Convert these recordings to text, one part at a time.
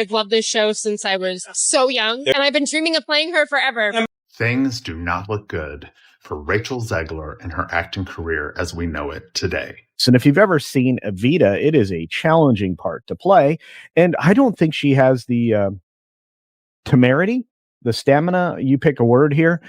I've loved this show since I was so young, and I've been dreaming of playing her forever. Things do not look good for Rachel Zegler and her acting career as we know it today. And if you've ever seen Evita, it is a challenging part to play. And I don't think she has the temerity, the stamina, you pick a word here,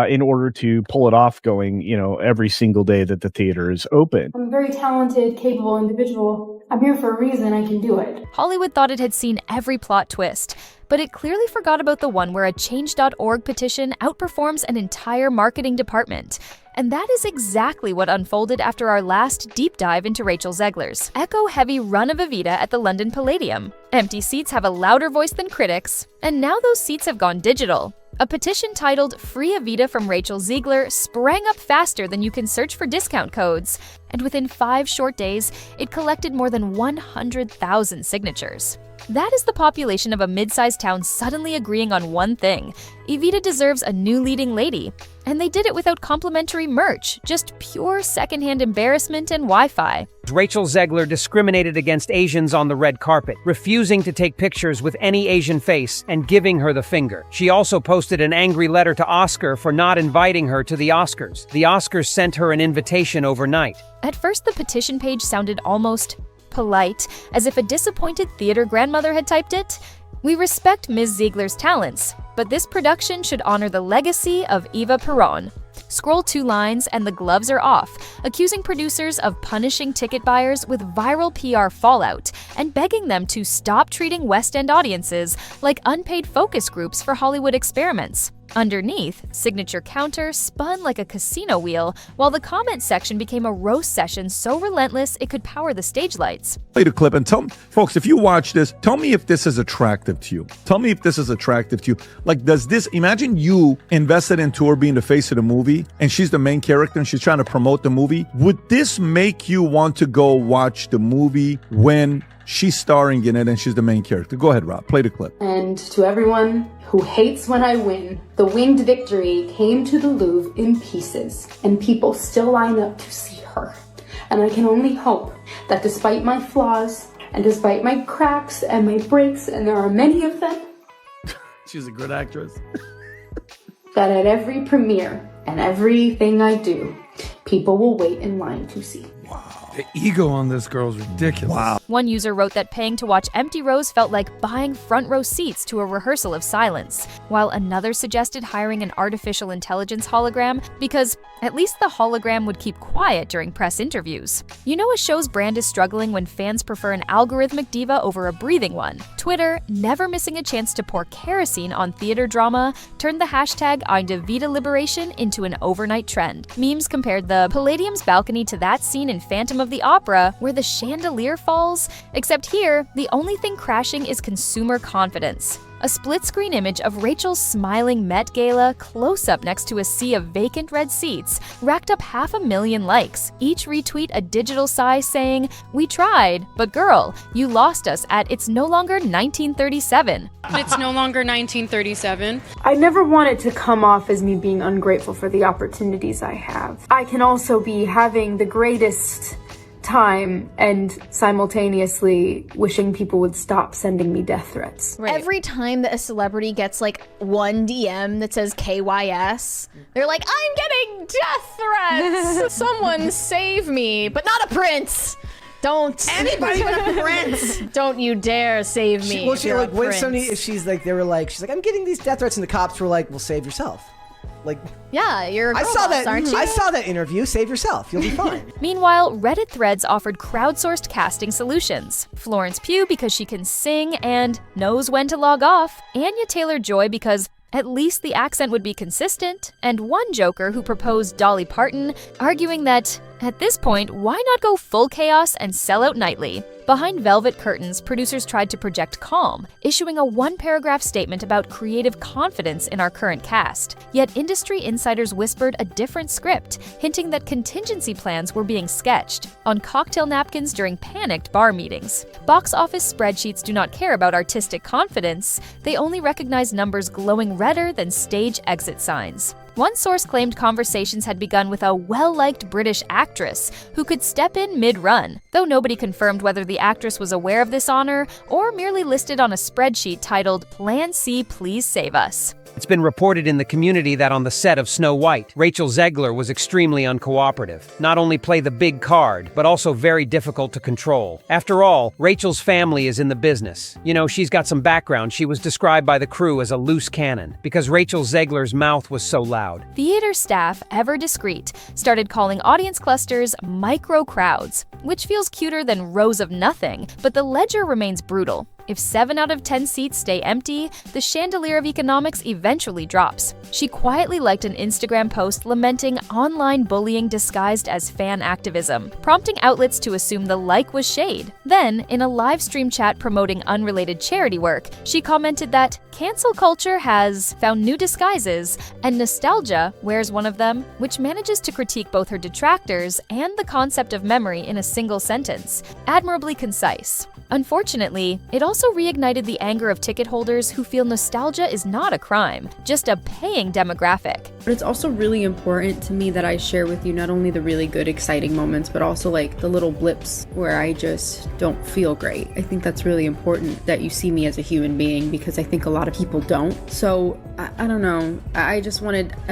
in order to pull it off going, every single day that the theater is open. I'm a very talented, capable individual. I'm here for a reason. I can do it. Hollywood thought it had seen every plot twist, but it clearly forgot about the one where a Change.org petition outperforms an entire marketing department. And that is exactly what unfolded after our last deep dive into Rachel Zegler's echo-heavy run of Evita at the London Palladium. Empty seats have a louder voice than critics, and now those seats have gone digital. A petition titled Free Evita from Rachel Zegler sprang up faster than you can search for discount codes, and within 5 short days, it collected more than 100,000 signatures. That is the population of a mid-sized town suddenly agreeing on one thing: Evita deserves a new leading lady. And they did it without complimentary merch, just pure secondhand embarrassment and Wi-Fi. Rachel Zegler discriminated against Asians on the red carpet, refusing to take pictures with any Asian face and giving her the finger. She also posted an angry letter to Oscar for not inviting her to the Oscars. The Oscars sent her an invitation overnight. At first, the petition page sounded almost polite, as if a disappointed theater grandmother had typed it. We respect Ms Zegler's talents, but this production should honor the legacy of Eva Perón. Scroll 2 lines and the gloves are off, accusing producers of punishing ticket buyers with viral PR fallout and begging them to stop treating West End audiences like unpaid focus groups for Hollywood experiments. Underneath, signature counter spun like a casino wheel, while the comment section became a roast session so relentless it could power the stage lights. Play the clip and tell folks, if you watch this, tell me if this is attractive to you. Tell me if this is attractive to you. Like, does this, imagine you invested into her being the face of the movie and she's the main character and she's trying to promote the movie. Would this make you want to go watch the movie when she's starring in it and she's the main character? Go ahead, Rob. Play the clip. And to everyone who hates when I win, the winged victory came to the Louvre in pieces, and people still line up to see her. And I can only hope that despite my flaws, and despite my cracks and my breaks, and there are many of them, She's a good actress. that at every premiere and everything I do, people will wait in line to see. The ego on this girl is ridiculous. Wow. One user wrote that paying to watch empty rows felt like buying front row seats to a rehearsal of silence, while another suggested hiring an artificial intelligence hologram because at least the hologram would keep quiet during press interviews. You know a show's brand is struggling when fans prefer an algorithmic diva over a breathing one. Twitter, never missing a chance to pour kerosene on theater drama, turned the hashtag Evita Liberation into an overnight trend. Memes compared the Palladium's balcony to that scene in Phantom of the Opera where the chandelier falls, except here, the only thing crashing is consumer confidence. A split-screen image of Rachel's smiling Met Gala close-up next to a sea of vacant red seats racked up 500,000 likes, each retweet a digital sigh saying, "We tried, but girl, you lost us at It's No Longer 1937. It's no longer 1937. I never want it to come off as me being ungrateful for the opportunities I have. I can also be having the greatest time and simultaneously wishing people would stop sending me death threats. Right. Every time that a celebrity gets like one DM that says KYS, they're like, I'm getting death threats. Someone save me, but not a prince. Don't anybody but a prince. Don't you dare save me. She's like, I'm getting these death threats, and the cops were like, well, save yourself. Like, yeah, you're a girl boss, aren't you? I saw that interview. Save yourself. You'll be fine. Meanwhile, Reddit threads offered crowdsourced casting solutions. Florence Pugh because she can sing and knows when to log off. Anya Taylor-Joy because at least the accent would be consistent. And one joker who proposed Dolly Parton, arguing that at this point, why not go full chaos and sell out nightly? Behind velvet curtains, producers tried to project calm, issuing a 1-paragraph statement about creative confidence in our current cast. Yet industry insiders whispered a different script, hinting that contingency plans were being sketched on cocktail napkins during panicked bar meetings. Box office spreadsheets do not care about artistic confidence, they only recognize numbers glowing redder than stage exit signs. One source claimed conversations had begun with a well-liked British actress who could step in mid-run, though nobody confirmed whether the actress was aware of this honor or merely listed on a spreadsheet titled Plan C, Please Save Us. It's been reported in the community that on the set of Snow White, Rachel Zegler was extremely uncooperative. Not only play the big card, but also very difficult to control. After all, Rachel's family is in the business. You know, she's got some background. She was described by the crew as a loose cannon because Rachel Zegler's mouth was so loud. Theater staff, ever discreet, started calling audience clusters micro crowds, which feels cuter than rows of nothing, but the ledger remains brutal. If 7 out of 10 seats stay empty, the chandelier of economics eventually drops. She quietly liked an Instagram post lamenting online bullying disguised as fan activism, prompting outlets to assume the like was shade. Then, in a live stream chat promoting unrelated charity work, she commented that cancel culture has found new disguises, and nostalgia wears one of them, which manages to critique both her detractors and the concept of memory in a single sentence. Admirably concise. Unfortunately, it also reignited the anger of ticket holders who feel nostalgia is not a crime, just a paying demographic. But it's also really important to me that I share with you not only the really good, exciting moments, but also like the little blips where I just don't feel great. I think that's really important that you see me as a human being because I think a lot of people don't. So I don't know. I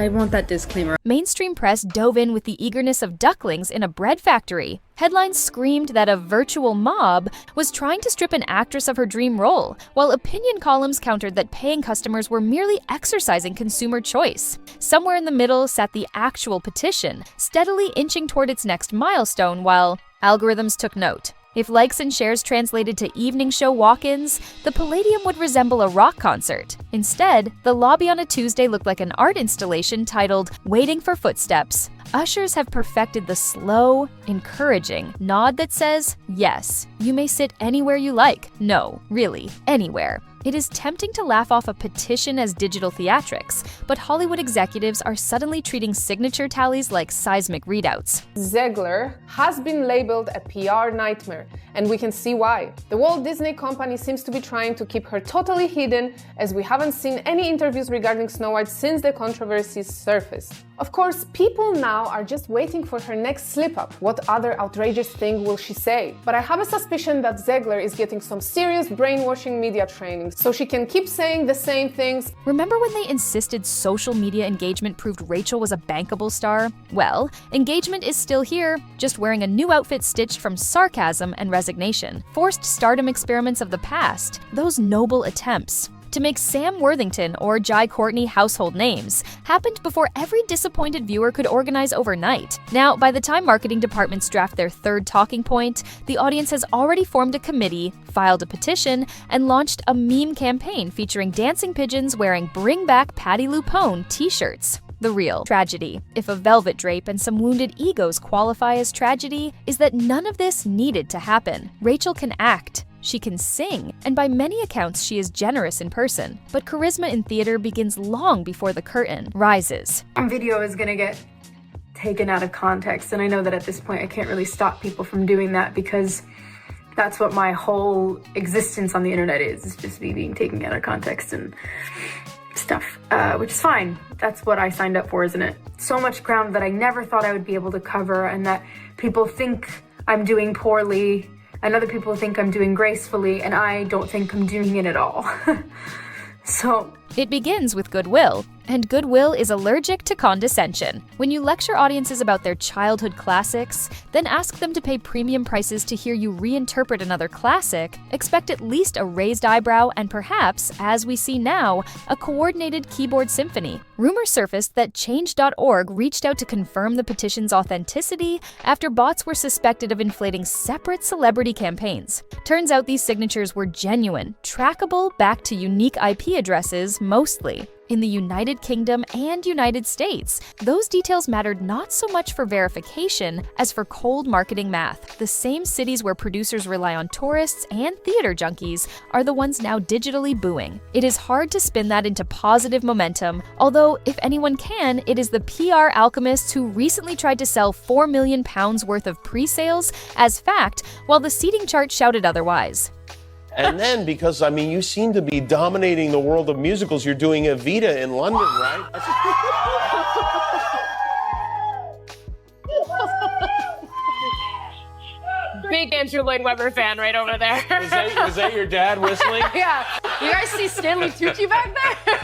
want that disclaimer. Mainstream press dove in with the eagerness of ducklings in a bread factory. Headlines screamed that a virtual mob was trying to strip an actress of her dream role, while opinion columns countered that paying customers were merely exercising consumer choice. Somewhere in the middle sat the actual petition, steadily inching toward its next milestone while algorithms took note. If likes and shares translated to evening show walk-ins, the Palladium would resemble a rock concert. Instead, the lobby on a Tuesday looked like an art installation titled Waiting for Footsteps. Ushers have perfected the slow, encouraging nod that says, yes, you may sit anywhere you like. No, really, anywhere. It is tempting to laugh off a petition as digital theatrics, but Hollywood executives are suddenly treating signature tallies like seismic readouts. Zegler has been labeled a PR nightmare, and we can see why. The Walt Disney Company seems to be trying to keep her totally hidden, as we haven't seen any interviews regarding Snow White since the controversies surfaced. Of course, people now are just waiting for her next slip-up. What other outrageous thing will she say? But I have a suspicion that Zegler is getting some serious brainwashing media training, so she can keep saying the same things. Remember when they insisted social media engagement proved Rachel was a bankable star? Well, engagement is still here, just wearing a new outfit stitched from sarcasm and resignation. Forced stardom experiments of the past, those noble attempts to make Sam Worthington or Jai Courtney household names happened before every disappointed viewer could organize overnight. Now, by the time marketing departments draft their third talking point, the audience has already formed a committee, filed a petition, and launched a meme campaign featuring dancing pigeons wearing Bring Back Patti LuPone t-shirts. The real tragedy, if a velvet drape and some wounded egos qualify as tragedy, is that none of this needed to happen. Rachel can act. She can sing, and by many accounts she is generous in person, but charisma in theater begins long before the curtain rises. Video is gonna get taken out of context, and I know that at this point I can't really stop people from doing that because that's what my whole existence on the internet is just me being taken out of context and stuff, which is fine. That's what I signed up for, isn't it? So much ground that I never thought I would be able to cover, and that people think I'm doing poorly, and other people think I'm doing gracefully, and I don't think I'm doing it at all. So it begins with goodwill, and goodwill is allergic to condescension. When you lecture audiences about their childhood classics, then ask them to pay premium prices to hear you reinterpret another classic, expect at least a raised eyebrow and perhaps, as we see now, a coordinated keyboard symphony. Rumors surfaced that Change.org reached out to confirm the petition's authenticity after bots were suspected of inflating separate celebrity campaigns. Turns out these signatures were genuine, trackable back to unique IP addresses mostly. In the United Kingdom and United States, those details mattered not so much for verification as for cold marketing math. The same cities where producers rely on tourists and theater junkies are the ones now digitally booing. It is hard to spin that into positive momentum, although if anyone can, it is the PR alchemists who recently tried to sell £4 million worth of pre-sales as fact, while the seating chart shouted otherwise. And then, because, I mean, you seem to be dominating the world of musicals, you're doing Evita in London, right? big Andrew Lloyd Webber fan right over there. Was that your dad whistling? Yeah. You guys see Stanley Tucci back there?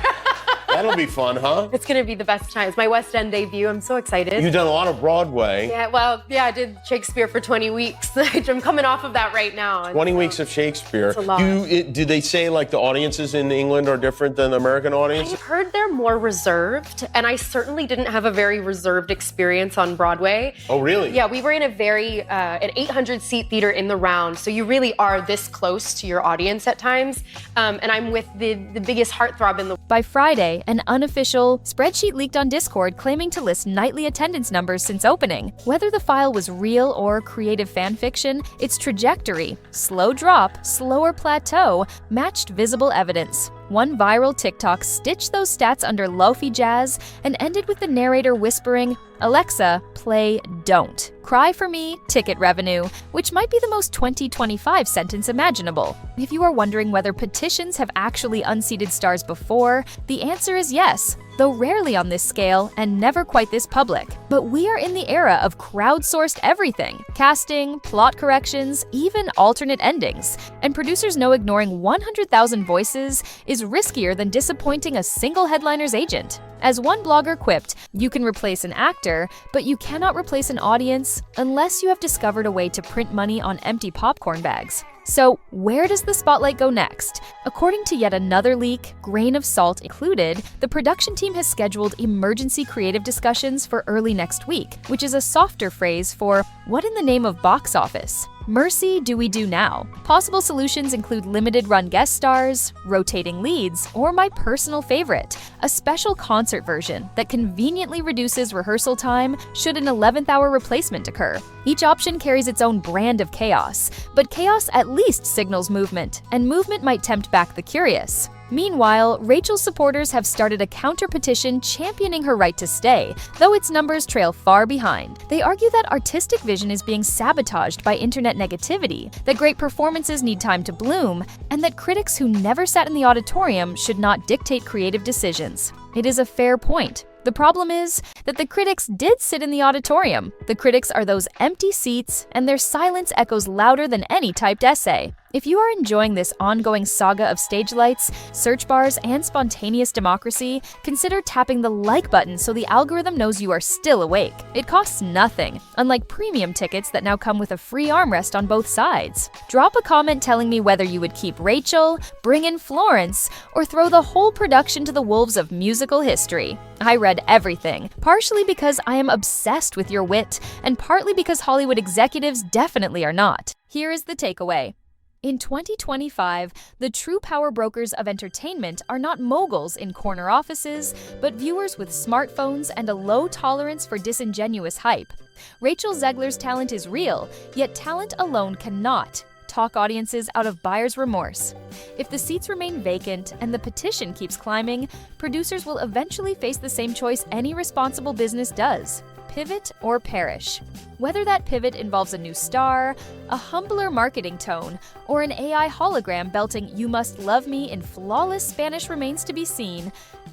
That'll be fun, huh? It's gonna be the best time. It's my West End debut. I'm so excited. You've done a lot of Broadway. Yeah, well, yeah, I did Shakespeare for 20 weeks. I'm coming off of that right now. 20 weeks of Shakespeare. It's a lot. Do they say like the audiences in England are different than the American audience? I've heard they're more reserved, and I certainly didn't have a very reserved experience on Broadway. Oh, really? Yeah, we were in an 800-seat theater in the round, so you really are this close to your audience at times. And I'm with the biggest heartthrob in the... By Friday, an unofficial spreadsheet leaked on Discord claiming to list nightly attendance numbers since opening. Whether the file was real or creative fan fiction, its trajectory, slow drop, slower plateau, matched visible evidence. One viral TikTok stitched those stats under lofi jazz and ended with the narrator whispering, "Alexa, play Don't. Cry for me, ticket revenue," which might be the most 2025 sentence imaginable. If you are wondering whether petitions have actually unseated stars before, the answer is yes, though rarely on this scale and never quite this public. But we are in the era of crowdsourced everything: casting, plot corrections, even alternate endings. And producers know ignoring 100,000 voices is riskier than disappointing a single headliner's agent. As one blogger quipped, you can replace an actor, but you cannot replace an audience unless you have discovered a way to print money on empty popcorn bags. So, where does the spotlight go next? According to yet another leak, grain of salt included, the production team has scheduled emergency creative discussions for early next week, which is a softer phrase for what in the name of box office? Mercy do we do now? Possible solutions include limited-run guest stars, rotating leads, or my personal favorite, a special concert version that conveniently reduces rehearsal time should an 11th-hour replacement occur. Each option carries its own brand of chaos, but chaos at least signals movement, and movement might tempt back the curious. Meanwhile, Rachel's supporters have started a counter-petition championing her right to stay, though its numbers trail far behind. They argue that artistic vision is being sabotaged by internet negativity, that great performances need time to bloom, and that critics who never sat in the auditorium should not dictate creative decisions. It is a fair point. The problem is that the critics did sit in the auditorium. The critics are those empty seats, and their silence echoes louder than any typed essay. If you are enjoying this ongoing saga of stage lights, search bars, and spontaneous democracy, consider tapping the like button so the algorithm knows you are still awake. It costs nothing, unlike premium tickets that now come with a free armrest on both sides. Drop a comment telling me whether you would keep Rachel, bring in Florence, or throw the whole production to the wolves of musical history. I read everything, partially because I am obsessed with your wit, and partly because Hollywood executives definitely are not. Here is the takeaway. In 2025, the true power brokers of entertainment are not moguls in corner offices, but viewers with smartphones and a low tolerance for disingenuous hype. Rachel Zegler's talent is real, yet talent alone cannot talk audiences out of buyer's remorse. If the seats remain vacant and the petition keeps climbing, producers will eventually face the same choice any responsible business does: pivot or perish. Whether that pivot involves a new star, a humbler marketing tone, or an AI hologram belting "You must love me" in flawless Spanish remains to be seen,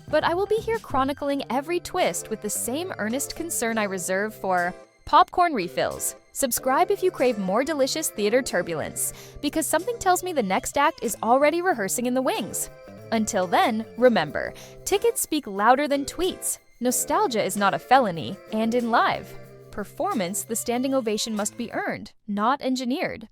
but I will be here chronicling every twist with the same earnest concern I reserve for popcorn refills. Subscribe if you crave more delicious theater turbulence, because something tells me the next act is already rehearsing in the wings. Until then, remember, tickets speak louder than tweets. Nostalgia is not a felony, and in live performance, the standing ovation must be earned, not engineered.